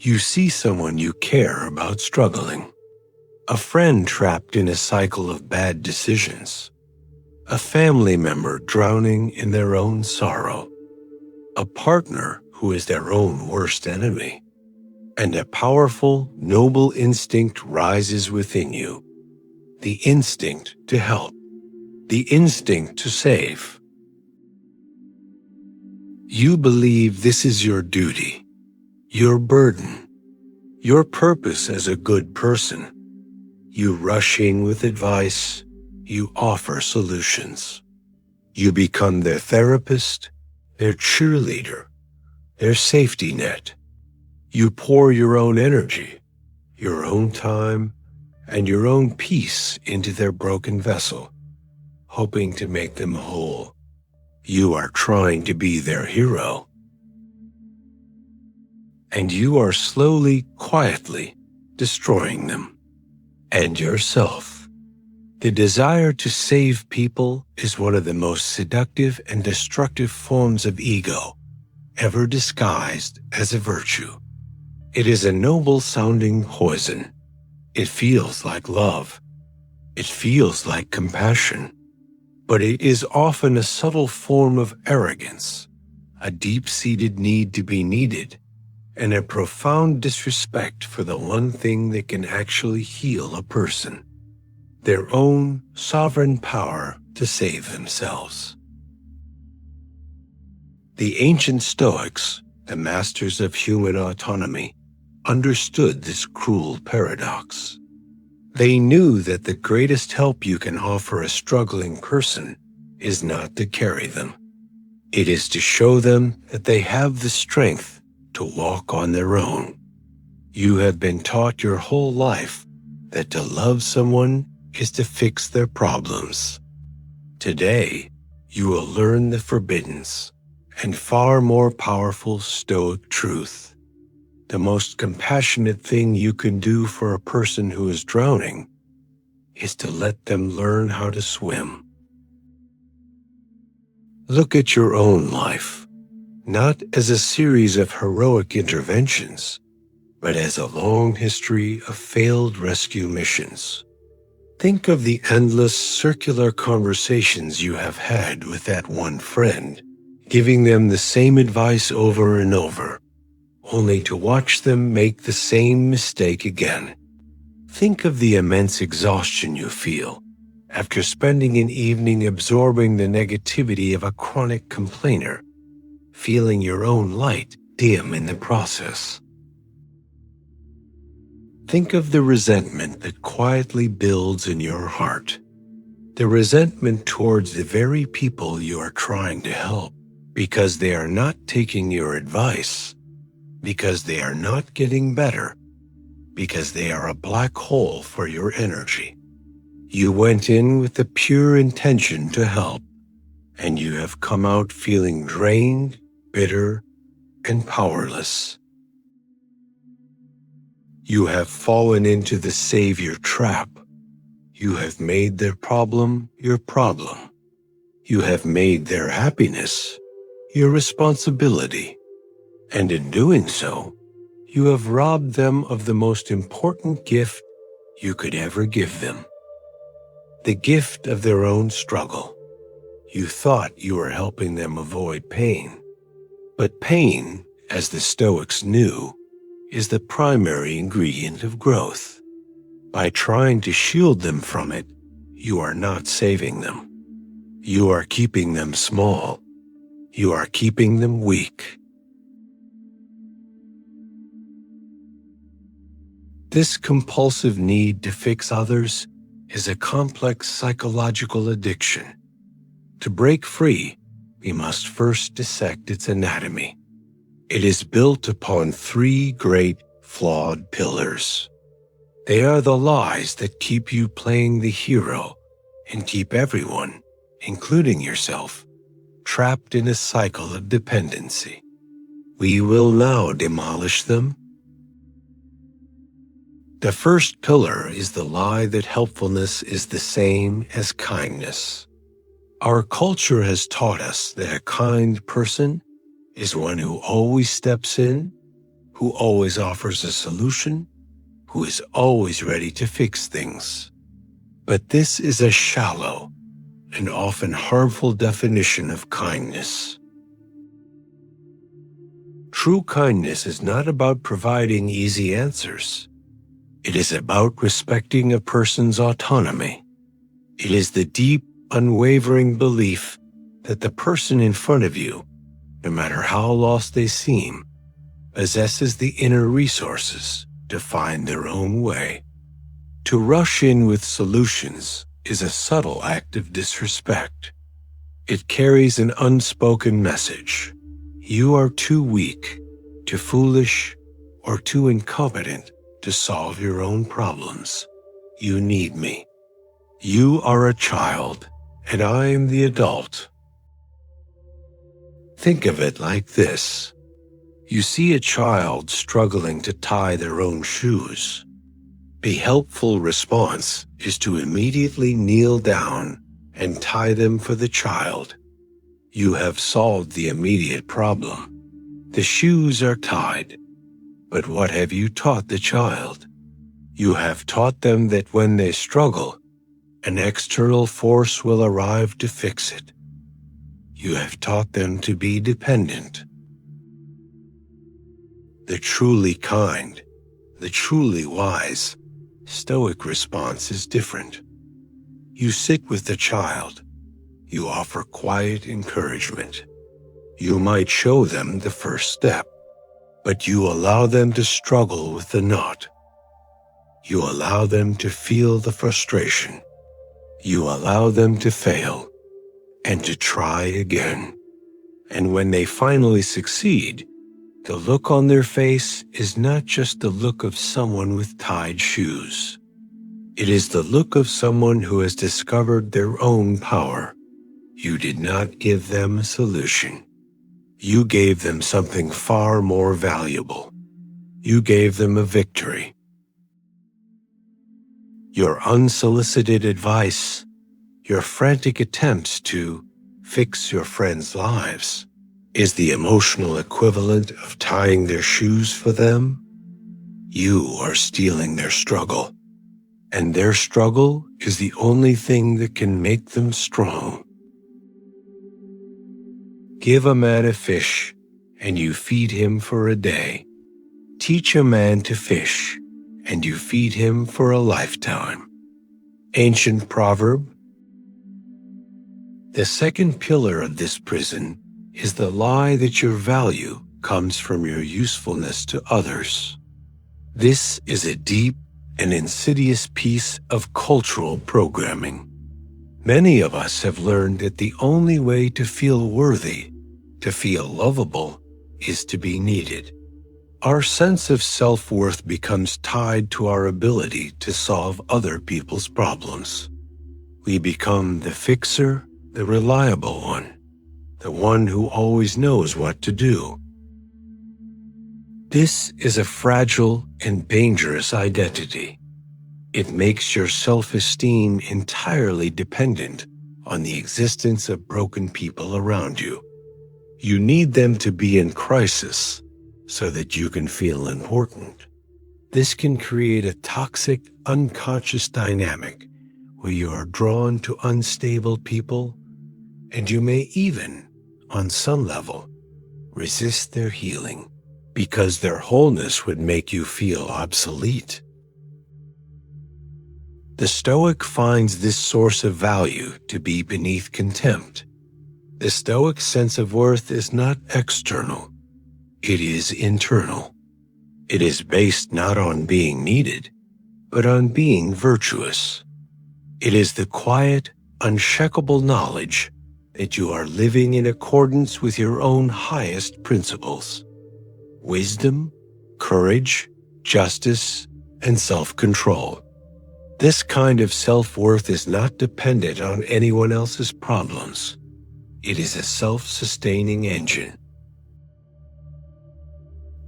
You see someone you care about struggling, a friend trapped in a cycle of bad decisions, a family member drowning in their own sorrow, a partner who is their own worst enemy, and a powerful, noble instinct rises within you. The instinct to help, the instinct to save. You believe this is your duty, your burden, your purpose as a good person. You rush in with advice, you offer solutions. You become their therapist, their cheerleader, their safety net. You pour your own energy, your own time, and your own peace into their broken vessel, hoping to make them whole. You are trying to be their hero. And you are slowly, quietly destroying them. And yourself. The desire to save people is one of the most seductive and destructive forms of ego, ever disguised as a virtue. It is a noble-sounding poison. It feels like love. It feels like compassion. But it is often a subtle form of arrogance, a deep-seated need to be needed, and a profound disrespect for the one thing that can actually heal a person, their own sovereign power to save themselves. The ancient Stoics, the masters of human autonomy, understood this cruel paradox. They knew that the greatest help you can offer a struggling person is not to carry them. It is to show them that they have the strength to walk on their own. You have been taught your whole life that to love someone is to fix their problems. Today, you will learn the forbiddance and far more powerful Stoic truth. The most compassionate thing you can do for a person who is drowning is to let them learn how to swim. Look at your own life, not as a series of heroic interventions, but as a long history of failed rescue missions. Think of the endless circular conversations you have had with that one friend, giving them the same advice over and over, only to watch them make the same mistake again. Think of the immense exhaustion you feel after spending an evening absorbing the negativity of a chronic complainer, feeling your own light dim in the process. Think of the resentment that quietly builds in your heart, the resentment towards the very people you are trying to help, because they are not taking your advice, because they are not getting better, because they are a black hole for your energy. You went in with the pure intention to help, and you have come out feeling drained, bitter, and powerless. You have fallen into the savior trap. You have made their problem your problem. You have made their happiness your responsibility. And in doing so, you have robbed them of the most important gift you could ever give them. The gift of their own struggle. You thought you were helping them avoid pain. But pain, as the Stoics knew, is the primary ingredient of growth. By trying to shield them from it, you are not saving them. You are keeping them small. You are keeping them weak. This compulsive need to fix others is a complex psychological addiction. To break free, we must first dissect its anatomy. It is built upon three great, flawed pillars. They are the lies that keep you playing the hero and keep everyone, including yourself, trapped in a cycle of dependency. We will now demolish them. The first pillar is the lie that helpfulness is the same as kindness. Our culture has taught us that a kind person is one who always steps in, who always offers a solution, who is always ready to fix things. But this is a shallow and often harmful definition of kindness. True kindness is not about providing easy answers. It is about respecting a person's autonomy. It is the deep, unwavering belief that the person in front of you, no matter how lost they seem, possesses the inner resources to find their own way. To rush in with solutions is a subtle act of disrespect. It carries an unspoken message. You are too weak, too foolish, or too incompetent to solve your own problems. You need me. You are a child, and I am the adult. Think of it like this. You see a child struggling to tie their own shoes. The helpful response is to immediately kneel down and tie them for the child. You have solved the immediate problem. The shoes are tied. But what have you taught the child? You have taught them that when they struggle, an external force will arrive to fix it. You have taught them to be dependent. The truly kind, the truly wise, Stoic response is different. You sit with the child. You offer quiet encouragement. You might show them the first step, but you allow them to struggle with the knot. You allow them to feel the frustration. You allow them to fail and to try again. And when they finally succeed, the look on their face is not just the look of someone with tied shoes. It is the look of someone who has discovered their own power. You did not give them a solution. You gave them something far more valuable. You gave them a victory. Your unsolicited advice, your frantic attempts to fix your friends' lives, is the emotional equivalent of tying their shoes for them. You are stealing their struggle, and their struggle is the only thing that can make them strong. Give a man a fish, and you feed him for a day. Teach a man to fish, and you feed him for a lifetime. Ancient proverb. The second pillar of this prison is the lie that your value comes from your usefulness to others. This is a deep and insidious piece of cultural programming. Many of us have learned that the only way to feel worthy, to feel lovable, is to be needed. Our sense of self-worth becomes tied to our ability to solve other people's problems. We become the fixer, the reliable one, the one who always knows what to do. This is a fragile and dangerous identity. It makes your self-esteem entirely dependent on the existence of broken people around you. You need them to be in crisis so that you can feel important. This can create a toxic, unconscious dynamic where you are drawn to unstable people, and you may even, on some level, resist their healing because their wholeness would make you feel obsolete. The Stoic finds this source of value to be beneath contempt. The Stoic sense of worth is not external. It is internal. It is based not on being needed, but on being virtuous. It is the quiet, unshakable knowledge that you are living in accordance with your own highest principles: wisdom, courage, justice, and self-control. This kind of self-worth is not dependent on anyone else's problems. It is a self-sustaining engine.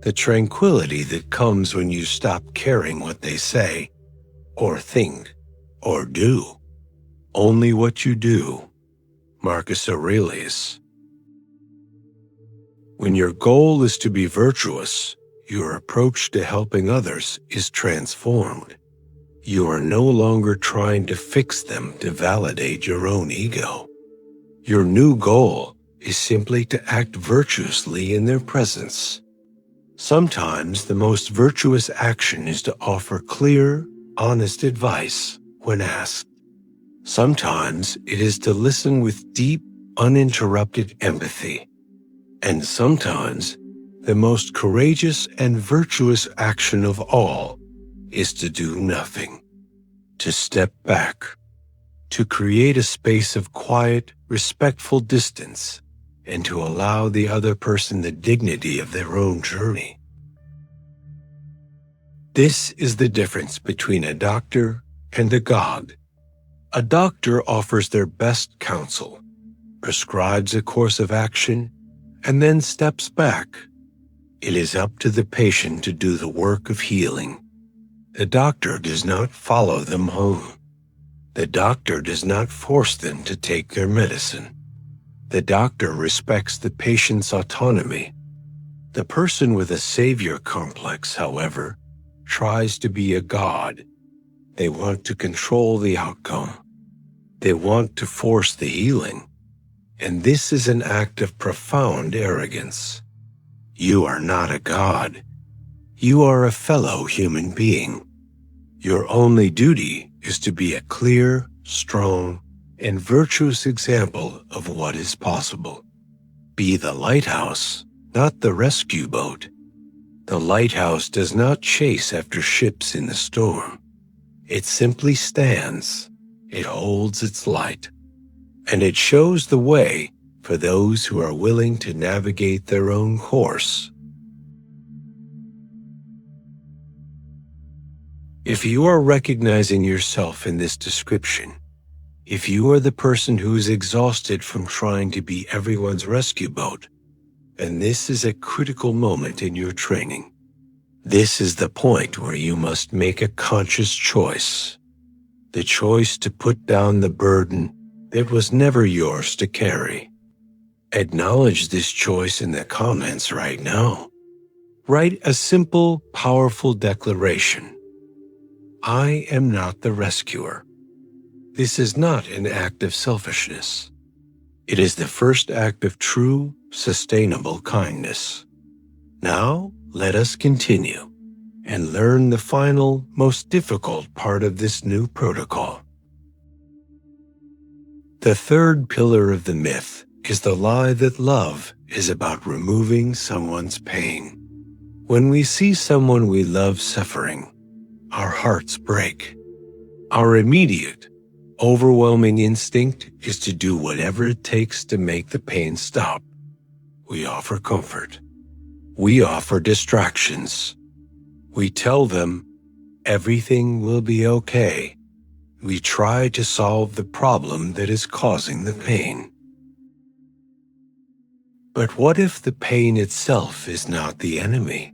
The tranquility that comes when you stop caring what they say, or think, or do. Only what you do. Marcus Aurelius. When your goal is to be virtuous, your approach to helping others is transformed. You are no longer trying to fix them to validate your own ego. Your new goal is simply to act virtuously in their presence. Sometimes the most virtuous action is to offer clear, honest advice when asked. Sometimes it is to listen with deep, uninterrupted empathy. And sometimes the most courageous and virtuous action of all is to do nothing, to step back, to create a space of quiet, respectful distance, and to allow the other person the dignity of their own journey. This is the difference between a doctor and a god. A doctor offers their best counsel, prescribes a course of action, and then steps back. It is up to the patient to do the work of healing. The doctor does not follow them home. The doctor does not force them to take their medicine. The doctor respects the patient's autonomy. The person with a savior complex, however, tries to be a god. They want to control the outcome. They want to force the healing. And this is an act of profound arrogance. You are not a god. You are a fellow human being. Your only duty is to be a clear, strong, and virtuous example of what is possible. Be the lighthouse, not the rescue boat. The lighthouse does not chase after ships in the storm. It simply stands, it holds its light, and it shows the way for those who are willing to navigate their own course. If you are recognizing yourself in this description, if you are the person who is exhausted from trying to be everyone's rescue boat, then this is a critical moment in your training. This is the point where you must make a conscious choice. The choice to put down the burden that was never yours to carry. Acknowledge this choice in the comments right now. Write a simple, powerful declaration. I am not the rescuer. This is not an act of selfishness. It is the first act of true, sustainable kindness. Now, let us continue and learn the final, most difficult part of this new protocol. The third pillar of the myth is the lie that love is about removing someone's pain. When we see someone we love suffering, our hearts break. Our immediate, overwhelming instinct is to do whatever it takes to make the pain stop. We offer comfort. We offer distractions. We tell them everything will be okay. We try to solve the problem that is causing the pain. But what if the pain itself is not the enemy?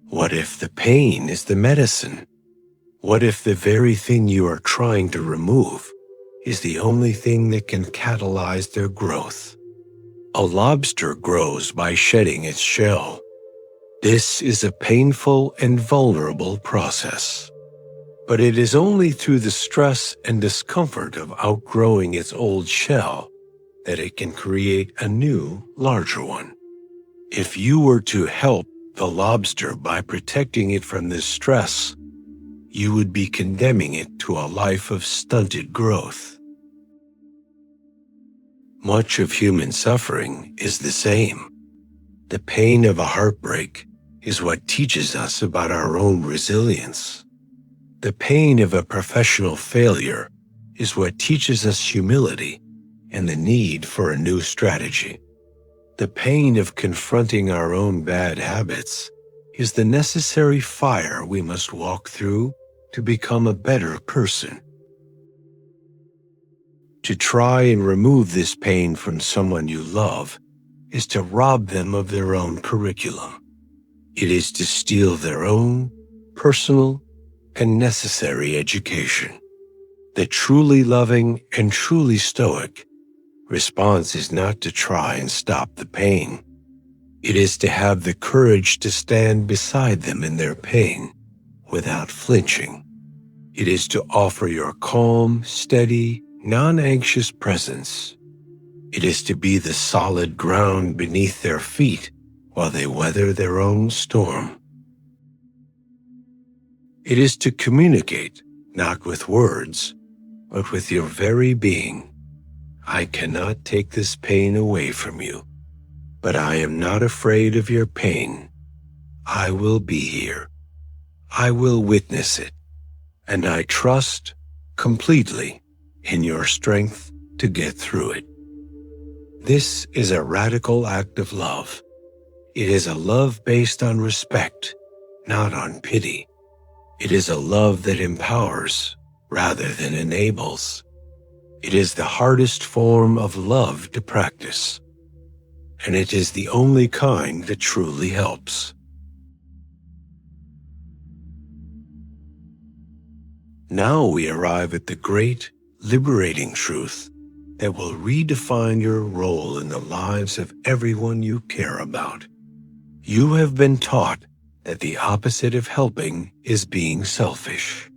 What if the pain is the medicine? What if the very thing you are trying to remove is the only thing that can catalyze their growth? A lobster grows by shedding its shell. This is a painful and vulnerable process. But it is only through the stress and discomfort of outgrowing its old shell that it can create a new, larger one. If you were to help the lobster by protecting it from this stress, you would be condemning it to a life of stunted growth. Much of human suffering is the same. The pain of a heartbreak is what teaches us about our own resilience. The pain of a professional failure is what teaches us humility and the need for a new strategy. The pain of confronting our own bad habits is the necessary fire we must walk through to become a better person. To try and remove this pain from someone you love is to rob them of their own curriculum. It is to steal their own personal and necessary education. The truly loving and truly stoic response is not to try and stop the pain. It is to have the courage to stand beside them in their pain without flinching. It is to offer your calm, steady, non-anxious presence. It is to be the solid ground beneath their feet while they weather their own storm. It is to communicate, not with words, but with your very being. I cannot take this pain away from you, but I am not afraid of your pain. I will be here. I will witness it, and I trust completely in your strength to get through it. This is a radical act of love. It is a love based on respect, not on pity. It is a love that empowers rather than enables. It is the hardest form of love to practice, and it is the only kind that truly helps. Now we arrive at the great, liberating truth that will redefine your role in the lives of everyone you care about. You have been taught that the opposite of helping is being selfish.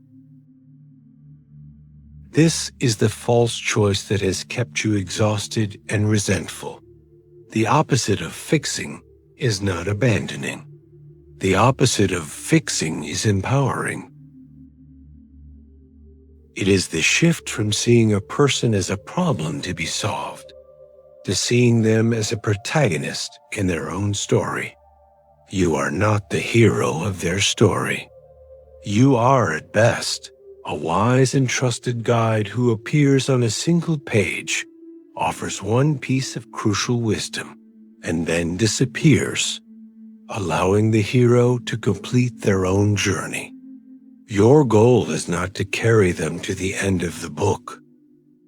This is the false choice that has kept you exhausted and resentful. The opposite of fixing is not abandoning. The opposite of fixing is empowering. It is the shift from seeing a person as a problem to be solved, to seeing them as a protagonist in their own story. You are not the hero of their story. You are, at best, a wise and trusted guide who appears on a single page, offers one piece of crucial wisdom, and then disappears, allowing the hero to complete their own journey. Your goal is not to carry them to the end of the book.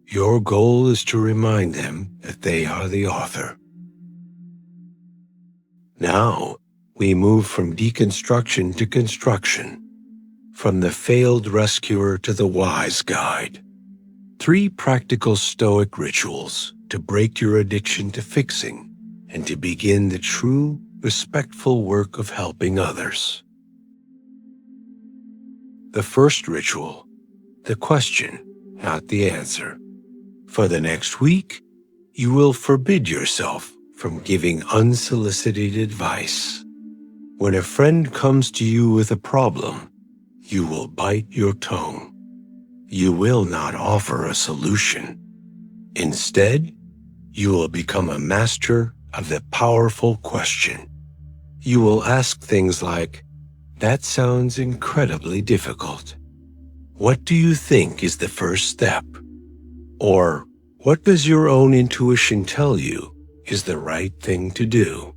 Your goal is to remind them that they are the author. Now, we move from deconstruction to construction, from the failed rescuer to the wise guide. 3 practical Stoic rituals to break your addiction to fixing and to begin the true, respectful work of helping others. The first ritual, the question, not the answer. For the next week, you will forbid yourself from giving unsolicited advice. When a friend comes to you with a problem, you will bite your tongue. You will not offer a solution. Instead, you will become a master of the powerful question. You will ask things like, "That sounds incredibly difficult. What do you think is the first step?" Or, "What does your own intuition tell you is the right thing to do?"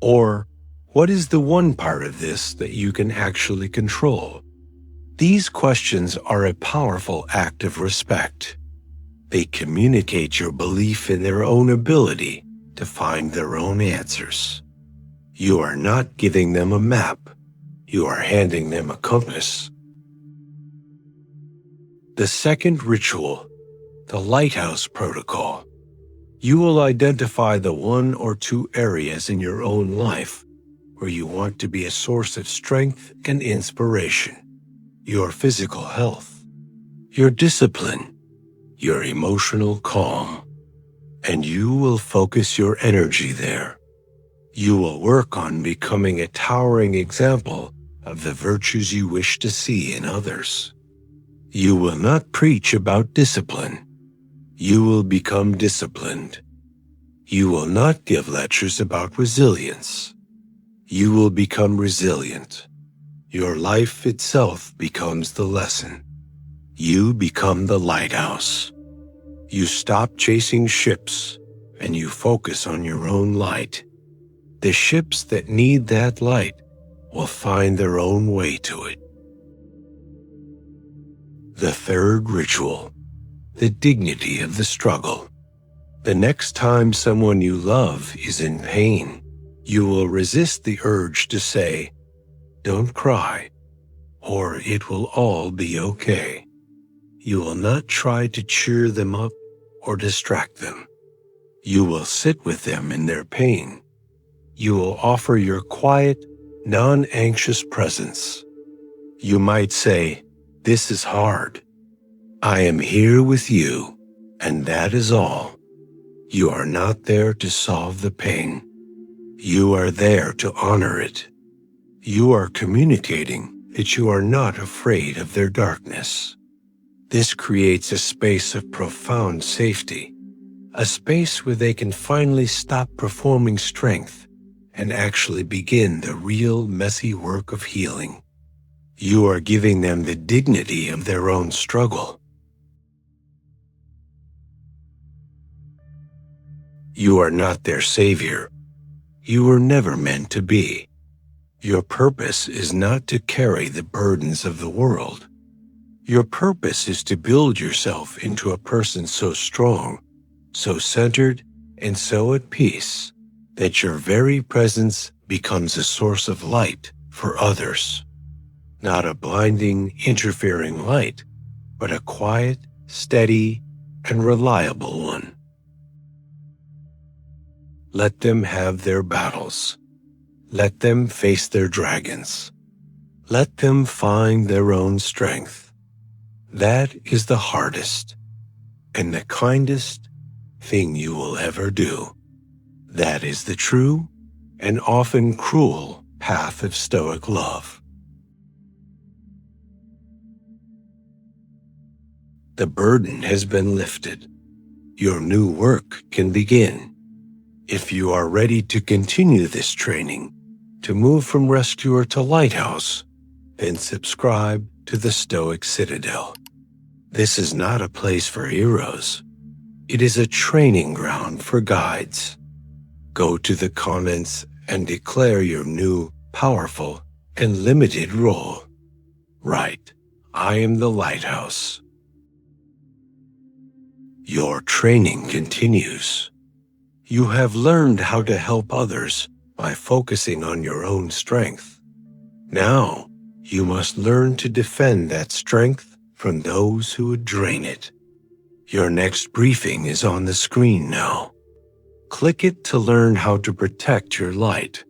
Or, "What is the one part of this that you can actually control?" These questions are a powerful act of respect. They communicate your belief in their own ability to find their own answers. You are not giving them a map. You are handing them a compass. The second ritual, the lighthouse protocol. You will identify the 1 or 2 areas in your own life where you want to be a source of strength and inspiration. Your physical health, your discipline, your emotional calm, and you will focus your energy there. You will work on becoming a towering example of the virtues you wish to see in others. You will not preach about discipline. You will become disciplined. You will not give lectures about resilience. You will become resilient. Your life itself becomes the lesson. You become the lighthouse. You stop chasing ships and you focus on your own light. The ships that need that light will find their own way to it. The third ritual, the dignity of the struggle. The next time someone you love is in pain, you will resist the urge to say, "Don't cry," or "It will all be okay." You will not try to cheer them up or distract them. You will sit with them in their pain. You will offer your quiet, non-anxious presence. You might say, "This is hard. I am here with you, and that is all." You are not there to solve the pain. You are there to honor it. You are communicating that you are not afraid of their darkness. This creates a space of profound safety, a space where they can finally stop performing strength and actually begin the real messy work of healing. You are giving them the dignity of their own struggle. You are not their savior. You were never meant to be. Your purpose is not to carry the burdens of the world. Your purpose is to build yourself into a person so strong, so centered, and so at peace that your very presence becomes a source of light for others. Not a blinding, interfering light, but a quiet, steady, and reliable one. Let them have their battles. Let them face their dragons. Let them find their own strength. That is the hardest and the kindest thing you will ever do. That is the true and often cruel path of Stoic love. The burden has been lifted. Your new work can begin. If you are ready to continue this training, to move from rescuer to lighthouse, then subscribe to the Stoic Citadel. This is not a place for heroes. It is a training ground for guides. Go to the comments and declare your new, powerful, and limited role. Write, "I am the lighthouse." Your training continues. You have learned how to help others by focusing on your own strength. Now, you must learn to defend that strength from those who would drain it. Your next briefing is on the screen now. Click it to learn how to protect your light